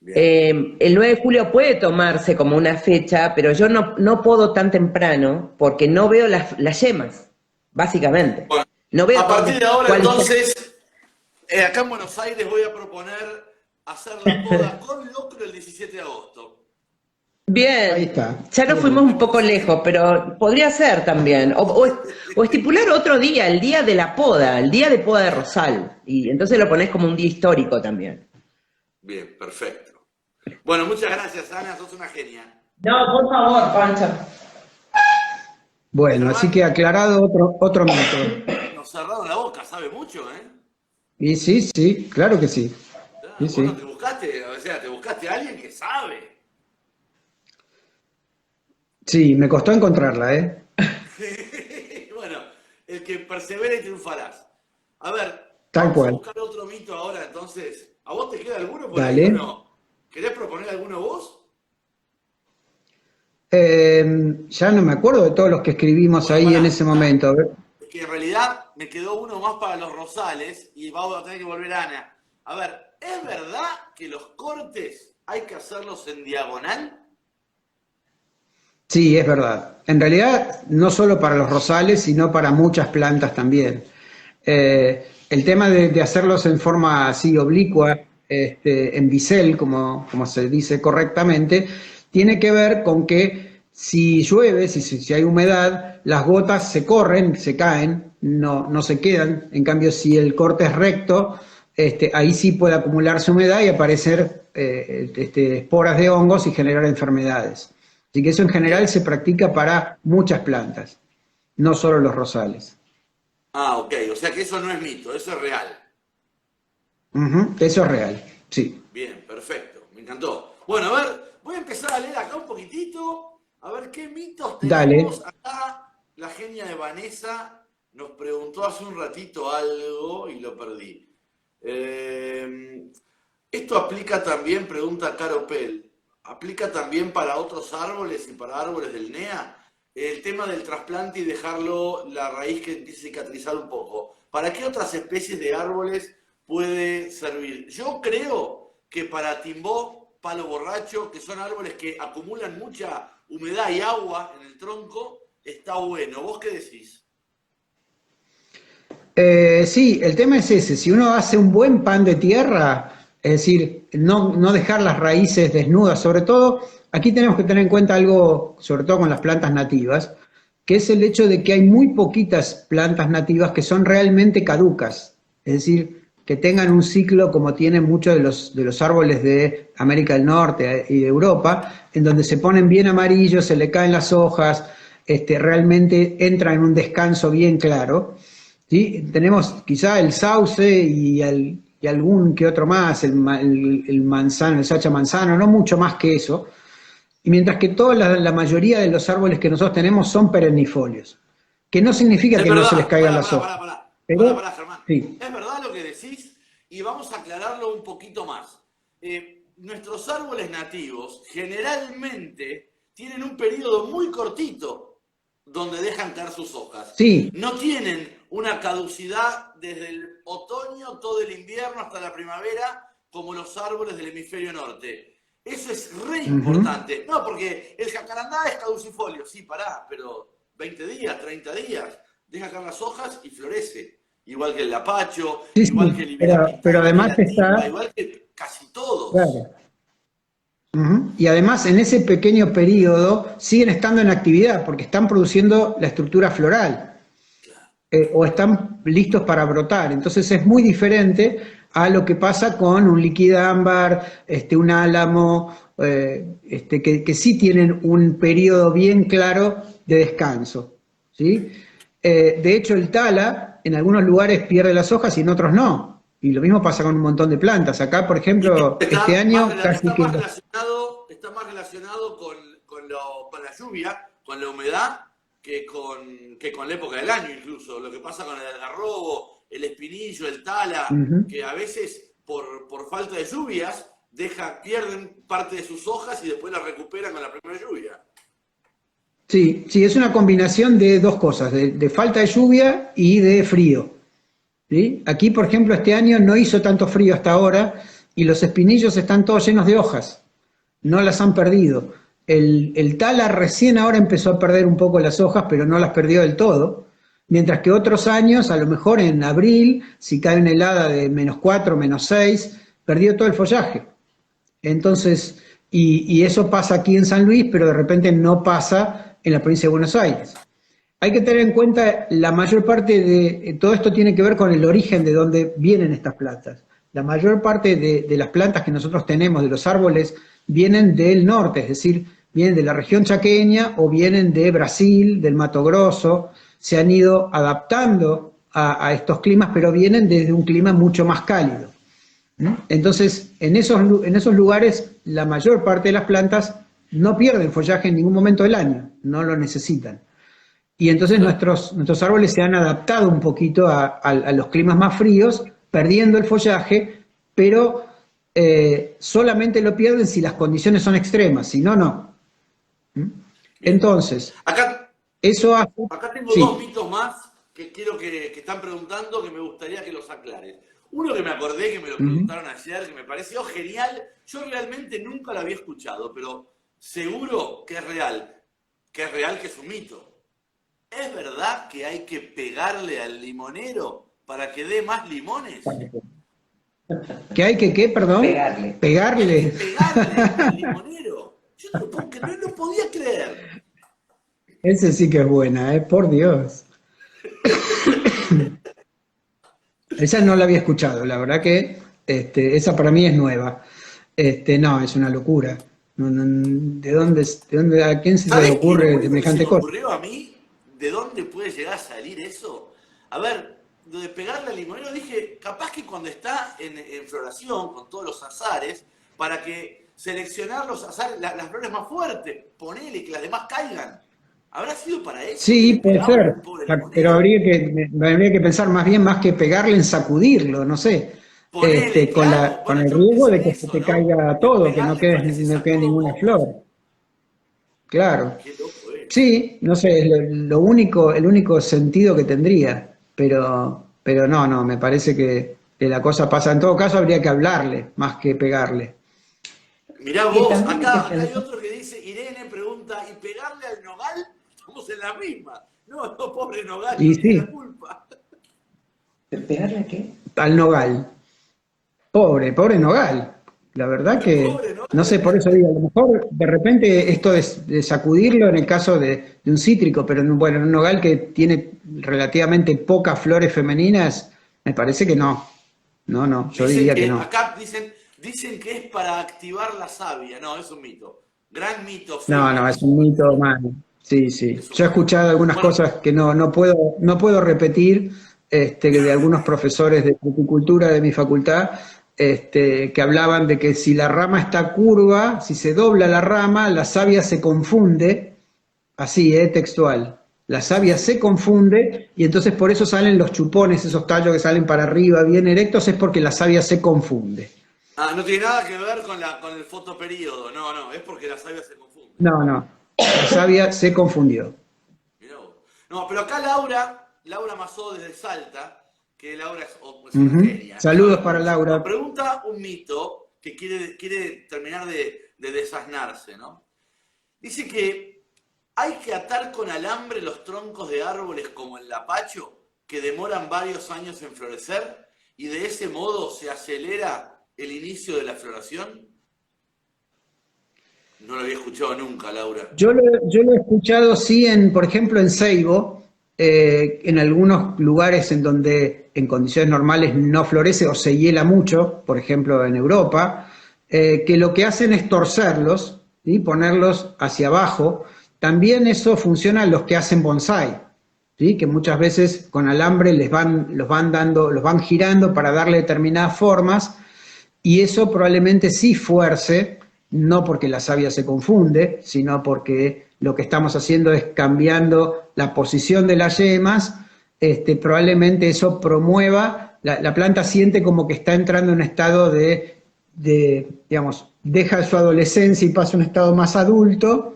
Bien. El 9 de julio puede tomarse como una fecha, pero yo no podo tan temprano porque no veo las yemas, básicamente. Bueno, No veo a partir de ahora, cuál- entonces, acá en Buenos Aires voy a proponer hacer la poda con locro el 17 de agosto. Ahí Bien, está. ya nos fuimos un poco lejos, pero podría ser también. O estipular otro día, el día de la poda, el día de poda de Rosal. Y entonces lo ponés como un día histórico también. Bien, perfecto. Bueno, muchas gracias, Ana, sos una genia. No, por favor, Pancho. Bueno, así que aclarado otro mito. Nos cerraron la boca, sabe mucho, ¿eh? Y sí, claro que sí. Sí, Bueno, sí. te buscaste, o sea, te buscaste a alguien que sabe. Sí, me costó encontrarla, ¿eh? Bueno, el que persevere triunfarás. A ver, Tal vamos a cual. buscar otro mito ahora, entonces. ¿A vos te queda alguno por ahí Dale. o no? ¿Querés proponer alguno vos? Ya no me acuerdo de todos los que escribimos Bueno, ahí en pará, ese pará. momento. Es que en realidad me quedó uno más para los rosales y vamos a tener que volver a Ana. A ver, ¿es verdad que los cortes hay que hacerlos en diagonal? Sí, es verdad. En realidad, no solo para los rosales, sino para muchas plantas también. El tema de hacerlos en forma así oblicua, en bisel, como se dice correctamente, tiene que ver con que si llueve, si hay humedad, las gotas se corren, se caen, no se quedan. En cambio, si el corte es recto, ahí sí puede acumularse humedad y aparecer esporas de hongos y generar enfermedades. Así que eso en general se practica para muchas plantas, no solo los rosales. Ah, ok, o sea que eso no es mito, eso es real. Ujú, eso es real, sí. Bien, perfecto, me encantó. Bueno, a ver, voy a empezar a leer acá un poquitito, a ver qué mitos tenemos Dale. acá. La genia de Vanessa nos preguntó hace un ratito algo y lo perdí. Esto aplica también, pregunta Caro Pel, aplica también para otros árboles y para árboles del NEA. El tema del trasplante y dejarlo la raíz que empiece a cicatrizar un poco. ¿Para qué otras especies de árboles puede servir? Yo creo que para timbó, palo borracho, que son árboles que acumulan mucha humedad y agua en el tronco, está bueno. ¿Vos qué decís? Sí, el tema es ese, si uno hace un buen pan de tierra, es decir, no dejar las raíces desnudas, sobre todo, aquí tenemos que tener en cuenta algo, sobre todo con las plantas nativas, que es el hecho de que hay muy poquitas plantas nativas que son realmente caducas, es decir, que tengan un ciclo como tienen muchos de los árboles de América del Norte y de Europa, en donde se ponen bien amarillos, se le caen las hojas, realmente entra en un descanso bien claro. ¿Sí? Tenemos quizá el sauce y algún que otro más, el manzano, el sacha manzano, no mucho más que eso. Y mientras que toda la mayoría de los árboles que nosotros tenemos son perennifolios, que no significa Es que no se les verdad, caigan pará, las pará, hojas, pará, pará, pará, pero pará, Germán. sí, Es verdad lo que decís y vamos a aclararlo un poquito más. Nuestros árboles nativos generalmente tienen un periodo muy cortito donde dejan caer sus hojas. sí, No tienen una caducidad desde el otoño, todo el invierno hasta la primavera, como los árboles del hemisferio norte. Eso es re ujú, importante. No, porque el jacarandá es caducifolio, sí, pará, pero 20 días, 30 días, deja caer las hojas y florece. Igual que el lapacho, sí, igual que sí, el ibirapitá, pero igual que además la timba, está, igual que casi todos. claro. Ujú. Y además en ese pequeño periodo siguen estando en actividad porque están produciendo la estructura floral. O están listos para brotar. Entonces es muy diferente a lo que pasa con un liquidámbar, un álamo, que sí tienen un periodo bien claro de descanso. ¿Sí? De hecho, el tala en algunos lugares pierde las hojas y en otros no. Y lo mismo pasa con un montón de plantas. Acá, por Y ejemplo, este año casi que... está más relacionado con la lluvia, con la humedad, que con la época del año incluso. Lo que pasa con el algarrobo, el espinillo, el tala, Ujú. que a veces por falta de lluvias pierden parte de sus hojas y después las recuperan con la primera lluvia. Sí, sí, es una combinación de dos cosas, de falta de lluvia y de frío. ¿Sí? Aquí, por ejemplo, este año no hizo tanto frío hasta ahora y los espinillos están todos llenos de hojas, no las han perdido. El tala recién ahora empezó a perder un poco las hojas, pero no las perdió del todo, mientras que otros años, a lo mejor en abril, si cae una helada de -4, -6, perdió todo el follaje. Entonces, y eso pasa aquí en San Luis, pero de repente no pasa en la provincia de Buenos Aires. Hay que tener en cuenta, la mayor parte de todo esto tiene que ver con el origen de dónde vienen estas plantas. La mayor parte de las plantas que nosotros tenemos, de los árboles, vienen del norte, es decir, vienen de la región chaqueña o vienen de Brasil, del Mato Grosso, se han ido adaptando a estos climas, pero vienen desde un clima mucho más cálido. Entonces, en esos lugares, la mayor parte de las plantas no pierden follaje en ningún momento del año, no lo necesitan. Y entonces Claro. nuestros árboles se han adaptado un poquito a los climas más fríos, perdiendo el follaje, pero solamente lo pierden si las condiciones son extremas, si no, no. Bien. Entonces, Acá, eso hace... acá tengo dos Sí. mitos más que quiero que están preguntando que me gustaría que los aclares. Uno que me acordé que me lo Ujú. preguntaron ayer, que me pareció genial. Yo realmente nunca lo había escuchado, pero seguro que es real. Que es real, que es un mito. ¿Es verdad que hay que pegarle al limonero para que dé más limones? ¿Qué hay que qué, perdón? Pegarle. Que hay que Pegarle. pegarle al limonero. Yo no lo podía creer. Ese sí que es buena, por Dios. Esa no la había escuchado, la verdad que esa para mí es nueva. No, es una locura. ¿A quién se le ¿Sabés qué? Lo ocurre único que se semejante me cosa? ocurrió a mí, ¿de dónde puede llegar a salir eso? A ver, lo de pegarle al limonero, dije, capaz que cuando está en floración, con todos los azares, para que seleccionar los azares, las flores más fuertes, ponele que las demás caigan. ¿Habrá sido para eso que Sí, le puede pegamos ser, al pobre pero limonero? habría que pensar más bien, más que pegarle, en sacudirlo, no sé, Ponele, claro. con Bueno, el yo riesgo pensé de en que se eso, te ¿no? caiga De todo, que pegarle para que se no quede sacuda un ninguna poco. flor. Claro. Qué loco eso. Sí, no sé, es lo único, el único sentido que tendría, pero no, me parece que la cosa pasa. En todo caso, habría que hablarle más que pegarle. Mirá Que vos, también hay que acá hay pensar, otro que dice, Irene pregunta, ¿y pegarle al nogal? Estamos en la misma. No, no, pobre nogal, Y no tiene la sí, culpa. ¿pegarle a qué? al nogal. Pobre Nogal. La verdad que, Pobre no nogal. sé, por eso digo, a lo mejor de repente esto de sacudirlo en el caso de un cítrico, pero bueno, en un Nogal que tiene relativamente pocas flores femeninas, me parece que no. No, yo Dicen diría que que, no. acá dicen que es para activar la savia. No, es un mito. Gran mito, No, firme, es es un un mito. mito malo. Sí, sí. Es un Yo he mito. escuchado algunas Bueno, cosas que no puedo repetir, de algunos profesores de fruticultura de mi facultad, que hablaban de que si la rama está curva, si se dobla la rama, la savia se confunde, así, textual. La sí, savia se sí. confunde y entonces por eso salen los chupones, esos tallos que salen para arriba bien erectos, es porque la savia se confunde. Ah, no tiene nada que ver con el fotoperíodo. No, no, es porque la savia se confunde. No, la savia se confundió. Mirá vos. No, pero acá Laura Mazó desde Salta, que Laura es una Ujú. genia, Saludos sabe para muchísimo. Laura. Pregunta un mito que quiere terminar de desasnarse, ¿no? Dice que hay que atar con alambre los troncos de árboles como el lapacho, que demoran varios años en florecer, y de ese modo se acelera el inicio de la floración. No lo había escuchado nunca, Laura. Yo lo he escuchado, sí, por ejemplo, en Seibo, en algunos lugares en donde en condiciones normales no florece o se hiela mucho, por ejemplo en Europa, que lo que hacen es torcerlos y ponerlos hacia abajo. También eso funciona en los que hacen bonsai, ¿sí? Que muchas veces con alambre los van girando para darle determinadas formas y eso probablemente sí fuerce, no porque la savia se confunde, sino porque lo que estamos haciendo es cambiando la posición de las yemas, probablemente eso promueva, la planta siente como que está entrando en un estado digamos, deja su adolescencia y pasa a un estado más adulto,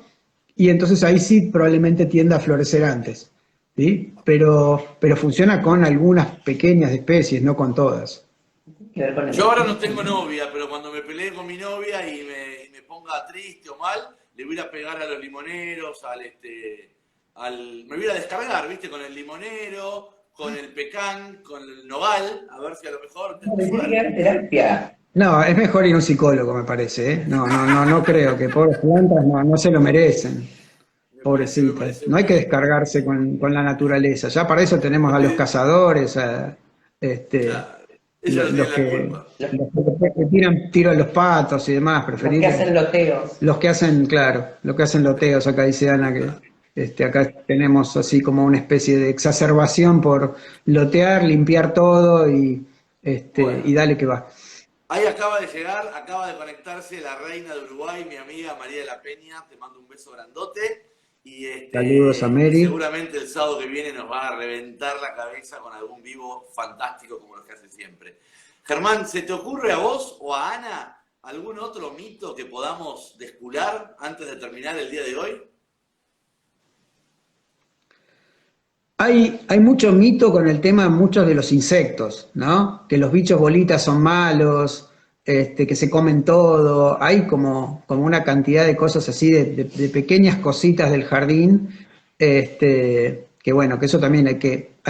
y entonces ahí sí probablemente tienda a florecer antes, ¿sí? Pero funciona con algunas pequeñas especies, no con todas. Tiene que ver con el Yo ahora no espíritu, tengo ¿no? novia, pero cuando me peleé con mi novia y me ponga triste o mal, le voy a ir a pegar a los limoneros, me voy a ir a descargar, ¿viste? Con el limonero, con el pecan, con el nogal, a ver si a lo mejor No, tengo le tiene que dar suerte. terapia. No, es mejor ir a un psicólogo, me parece, ¿eh? No creo que pobres plantas no se lo merecen, Me pobrecitas. parece No hay que muy... descargarse con la naturaleza. Ya para eso tenemos a los cazadores, Claro, ella no tiene la culpa. los que tiran tiro a los patos y demás, Los que preferible. hacen loteos. Los que hacen, claro, los que hacen loteos, acá dice Ana que acá tenemos así como una especie de exacerbación por lotear, limpiar todo y Bueno, dale que va. ahí acaba de llegar, acaba de conectarse la reina de Uruguay, mi amiga María de la Peña, te mando un beso grandote Saludos a y Mary. seguramente el sábado que viene nos va a reventar la cabeza con algún vivo fantástico como los que hace siempre. Germán, ¿se te ocurre a vos o a Ana algún otro mito que podamos descular antes de terminar el día de hoy? Hay mucho mito con el tema de muchos de los insectos, ¿no? Que los bichos bolitas son malos, que se comen todo. Hay como una cantidad de cosas así, de pequeñas cositas del jardín, que bueno, que eso también hay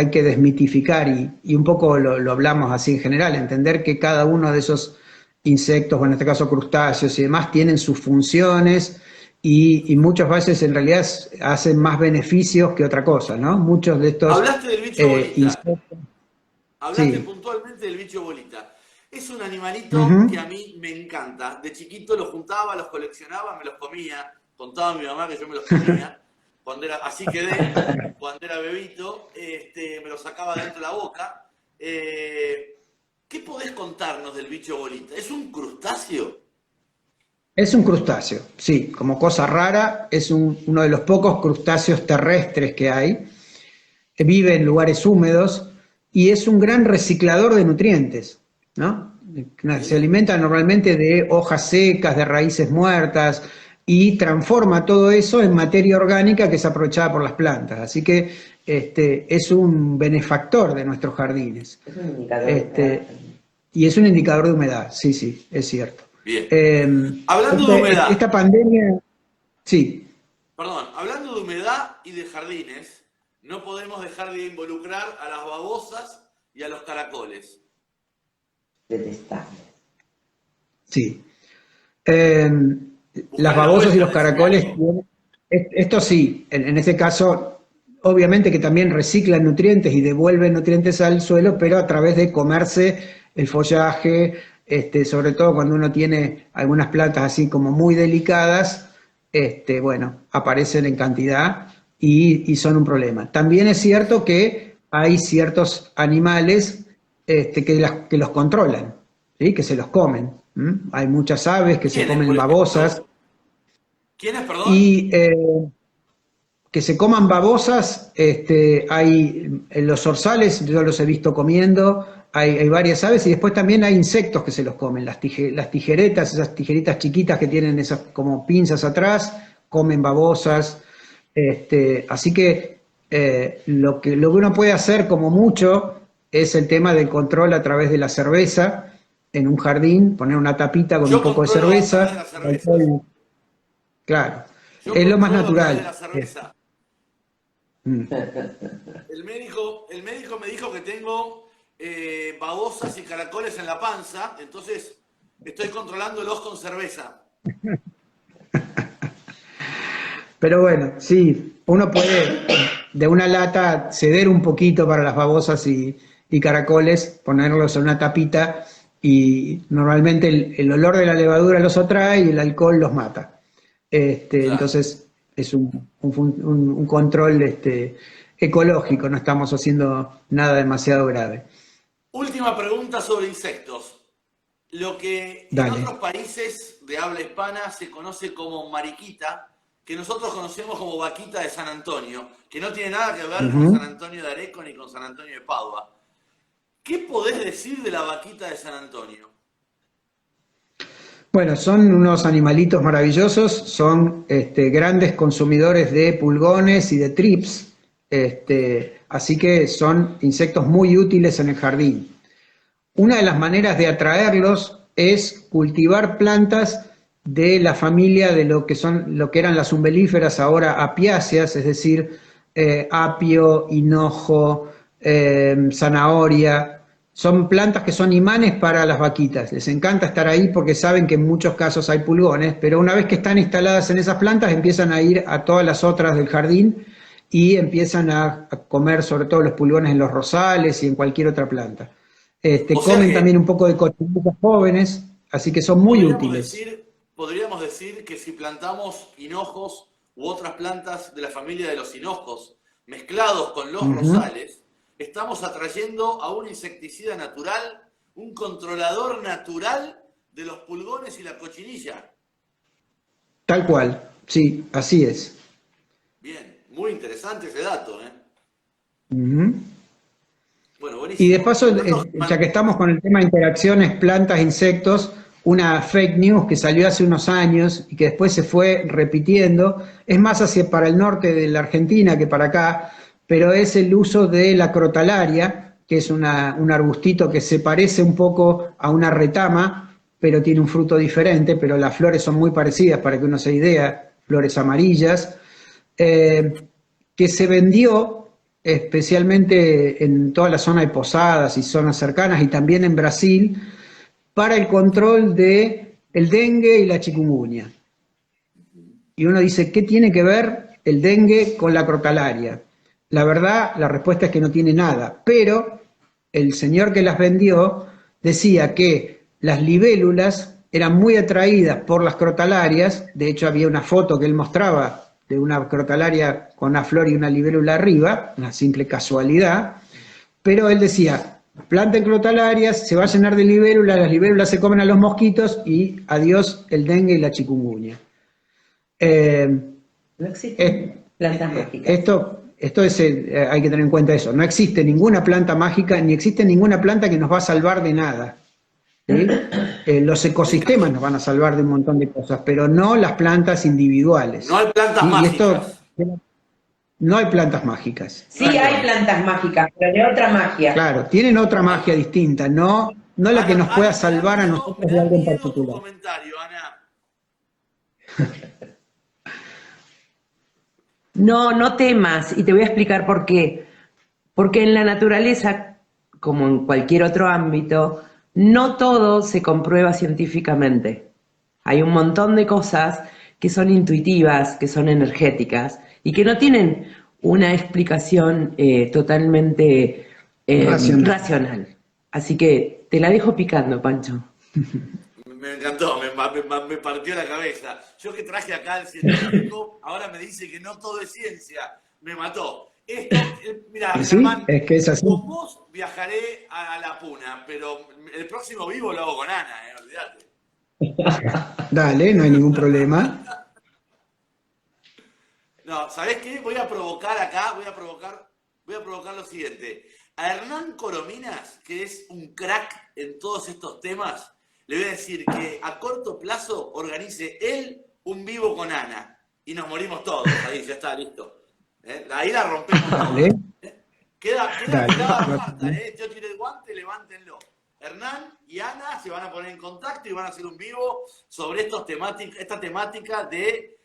que desmitificar y un poco lo hablamos así en general, entender que cada uno de esos insectos, o en este caso crustáceos y demás, tienen sus funciones y muchas veces en realidad hacen más beneficios que otra cosa, ¿no? Muchos de estos Hablaste del bicho bolita, insectos, hablaste sí, puntualmente del bicho bolita. Es un animalito que Ujú. a mí me encanta. De chiquito los juntaba, los coleccionaba, me los comía. Contaba a mi mamá que yo me los comía. Así quedé, cuando era bebito, me los sacaba dentro de la boca. ¿Qué podés contarnos del bicho bolita? ¿Es un crustáceo? Es un crustáceo, sí, como cosa rara, es uno de los pocos crustáceos terrestres que hay, que vive en lugares húmedos y es un gran reciclador de nutrientes, ¿no? Se Bien. alimenta normalmente de hojas secas, de raíces muertas y transforma todo eso en materia orgánica que es aprovechada por las plantas. Así que es un benefactor de nuestros jardines. Es un indicador de humedad Este, también. y es un indicador de humedad, sí, sí, es cierto. Bien. Eh, Hablando de humedad, esta pandemia, sí, perdón, hablando de humedad y de jardines, no podemos dejar de involucrar a las babosas y a los caracoles. Detestable. sí. Eh, las Buscar la babosas y vuelta, los decime caracoles, amigo. esto sí, en este caso, obviamente que también reciclan nutrientes y devuelven nutrientes al suelo, pero a través de comerse el follaje, sobre todo cuando uno tiene algunas plantas así como muy delicadas, bueno, aparecen en cantidad y son un problema. También es cierto que hay ciertos animales que los controlan, ¿sí? Que se los comen. ¿M? Hay muchas aves que se ¿Quiénes, por comen babosas ejemplo? ¿Quiénes, perdón? y que se coman babosas, hay en los zorzales, yo los he visto comiendo, hay varias aves y después también hay insectos que se los comen, las tijeretas, esas tijeritas chiquitas que tienen esas como pinzas atrás, comen babosas, así que lo que uno puede hacer como mucho es el tema del control a través de la cerveza en un jardín, poner una tapita con un Yo poco de controlo a través de cerveza, las el cervezas. alcohol, claro, Yo es lo más controlo a través de natural. la cerveza. Mm. El médico me dijo que tengo babosas y caracoles en la panza, entonces estoy controlándolos con cerveza. Pero bueno, sí, uno puede de una lata ceder un poquito para las babosas y caracoles, ponerlos en una tapita y normalmente el olor de la levadura los atrae y el alcohol los mata. Claro. Entonces es un control ecológico, no estamos haciendo nada demasiado grave. Última pregunta sobre insectos. Lo que en Dale. otros países de habla hispana se conoce como mariquita, que nosotros conocemos como vaquita de San Antonio, que no tiene nada que ver con San Ujú. Antonio de Areco ni con San Antonio de Padua. ¿Qué podés decir de la vaquita de San Antonio? Bueno, son unos animalitos maravillosos, son grandes consumidores de pulgones y de trips, así que son insectos muy útiles en el jardín. Una de las maneras de atraerlos es cultivar plantas de la familia de lo que eran las umbelíferas, ahora apiáceas, es decir, apio, hinojo, zanahoria. Son plantas que son imanes para las vaquitas. Les encanta estar ahí porque saben que en muchos casos hay pulgones, pero una vez que están instaladas en esas plantas empiezan a ir a todas las otras del jardín y empiezan a comer sobre todo los pulgones en los rosales y en cualquier otra planta. O sea Comen también que un poco de cochinillas jóvenes, así que son muy podríamos útiles. decir, podríamos decir que si plantamos hinojos u otras plantas de la familia de los hinojos mezclados con los Ujú. rosales, estamos atrayendo a un insecticida natural, un controlador natural de los pulgones y la cochinilla. Tal cual, sí, así es. Bien, muy interesante ese dato, ¿eh? Ujú. Bueno, Y de buenísimo. paso, ya que estamos con el tema de interacciones plantas-insectos, una fake news que salió hace unos años y que después se fue repitiendo, es más hacia para el norte de la Argentina que para acá, pero es el uso de la crotalaria, que es un arbustito que se parece un poco a una retama, pero tiene un fruto diferente, pero las flores son muy parecidas para que uno se idea, flores amarillas, eh, que se vendió especialmente en toda la zona de Posadas y zonas cercanas y también en Brasil para el control de el dengue y la chikungunya. Y uno dice, ¿qué tiene que ver el dengue con la crotalaria? La verdad, la respuesta es que no tiene nada, pero el señor que las vendió decía que las libélulas eran muy atraídas por las crotalarias, de hecho había una foto que él mostraba de una crotalaria con una flor y una libélula arriba, una simple casualidad, pero él decía, planten crotalarias, se va a llenar de libélulas, las libélulas se comen a los mosquitos y adiós el dengue y la chikungunya. No existen plantas mágicas. Esto es, hay que tener en cuenta eso, no existe ninguna planta mágica, ni existe ninguna planta que nos va a salvar de nada. ¿Sí? Los ecosistemas nos van a salvar de un montón de cosas, pero no las plantas individuales. No hay plantas ¿sí? mágicas. No hay plantas mágicas. Sí hay plantas mágicas, pero de otra magia. Claro, tienen otra magia distinta, no la que nos pueda salvar a nosotros de algo en Tu particular. comentario, Ana. No temas, y te voy a explicar por qué. Porque en la naturaleza, como en cualquier otro ámbito, no todo se comprueba científicamente. Hay un montón de cosas que son intuitivas, que son energéticas, y que no tienen una explicación totalmente racional. Así que te la dejo picando, Pancho. Me encantó, me partió la cabeza. Yo que traje acá al científico, ahora me dice que no todo es ciencia. Me mató. Esto, mirá, ¿Sí? Germán, Es que es así. con vos viajaré a La Puna, pero el próximo vivo lo hago con Ana, olvídate. Dale, no hay ningún problema. No, ¿sabés qué? Voy a provocar lo siguiente. A Hernán Corominas, que es un crack en todos estos temas, le voy a decir que a corto plazo organice él un vivo con Ana. Y nos morimos todos. Ahí ya está, listo. Ahí la rompemos todos. Queda tirada carta, Yo tiré el guante, levántenlo. Hernán y Ana se van a poner en contacto y van a hacer un vivo sobre esta temática de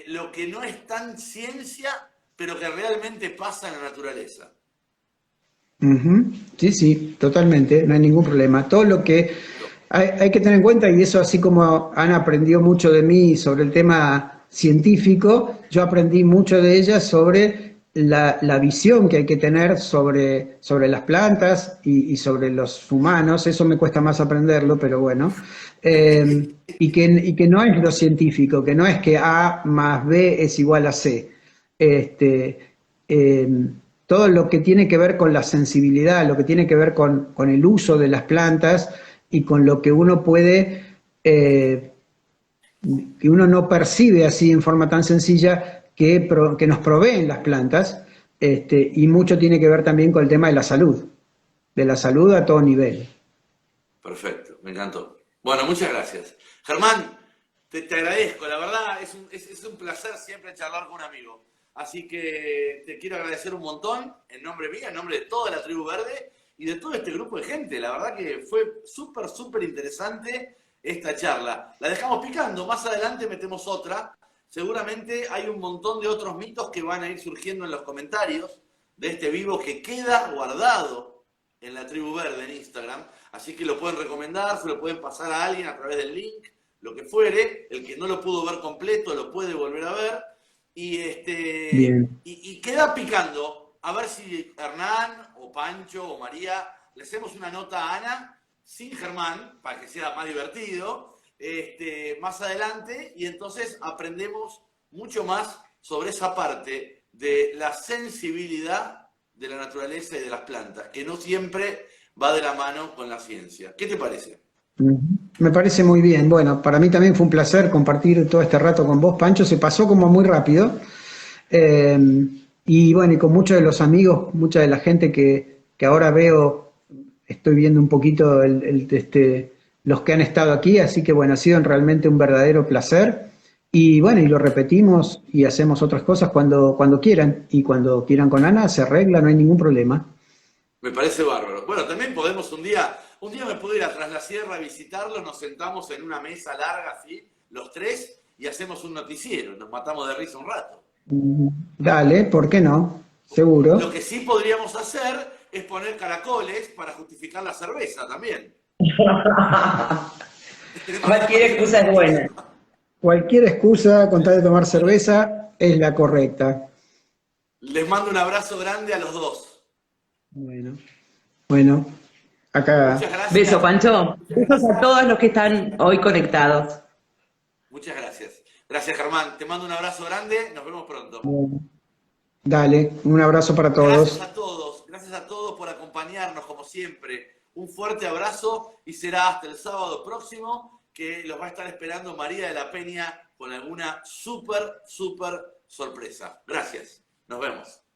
lo que no es tan ciencia, pero que realmente pasa en la naturaleza. Sí, totalmente, no hay ningún problema. Todo lo que hay que tener en cuenta, y eso así como Ana aprendió mucho de mí sobre el tema científico, yo aprendí mucho de ella sobre la visión que hay que tener sobre las plantas y sobre los humanos. Eso me cuesta más aprenderlo, pero bueno. Y que no es lo científico, que no es que A más B es igual a C. Todo lo que tiene que ver con la sensibilidad, lo que tiene que ver con el uso de las plantas y con lo que uno puede, que uno no percibe así en forma tan sencilla que nos proveen las plantas, y mucho tiene que ver también con el tema de la salud a todo nivel. Perfecto, me encantó. Bueno, muchas gracias. Germán, te agradezco, la verdad es un placer siempre charlar con un amigo. Así que te quiero agradecer un montón, en nombre mío, en nombre de toda la Tribu Verde y de todo este grupo de gente. La verdad que fue súper interesante esta charla. La dejamos picando, más adelante metemos otra. Seguramente hay un montón de otros mitos que van a ir surgiendo en los comentarios de este vivo que queda guardado en la Tribu Verde en Instagram. Así que lo pueden recomendar, se lo pueden pasar a alguien a través del link, lo que fuere. El que no lo pudo ver completo lo puede volver a ver. Y queda picando, a ver si Hernán o Pancho o María le hacemos una nota a Ana sin Germán, para que sea más divertido, más adelante, y entonces aprendemos mucho más sobre esa parte de la sensibilidad de la naturaleza y de las plantas, que no siempre va de la mano con la ciencia. ¿Qué te parece? Me parece muy bien. Bueno, para mí también fue un placer compartir todo este rato con vos, Pancho. Se pasó como muy rápido. Y bueno, y con muchos de los amigos, mucha de la gente que ahora veo, estoy viendo un poquito los que han estado aquí. Así que bueno, ha sido realmente un verdadero placer. Y bueno, y lo repetimos y hacemos otras cosas cuando quieran. Y cuando quieran con Ana, se arregla, no hay ningún problema. Me parece bárbaro. Bueno, también podemos un día me puedo ir a Tras la Sierra a visitarlos, nos sentamos en una mesa larga, así, los tres, y hacemos un noticiero, nos matamos de risa un rato. Dale, ¿por qué no? Seguro. Lo que sí podríamos hacer es poner caracoles para justificar la cerveza también. Cualquier excusa es buena. Cualquier excusa con tal de tomar cerveza es la correcta. Les mando un abrazo grande a los dos. Bueno. acá. Muchas gracias. Beso, Pancho. Besos a todos los que están hoy conectados. Muchas gracias. Gracias, Germán. Te mando un abrazo grande. Nos vemos pronto. Dale, un abrazo para todos. Gracias a todos por acompañarnos como siempre. Un fuerte abrazo y será hasta el sábado próximo que los va a estar esperando María de la Peña con alguna súper sorpresa. Gracias. Nos vemos.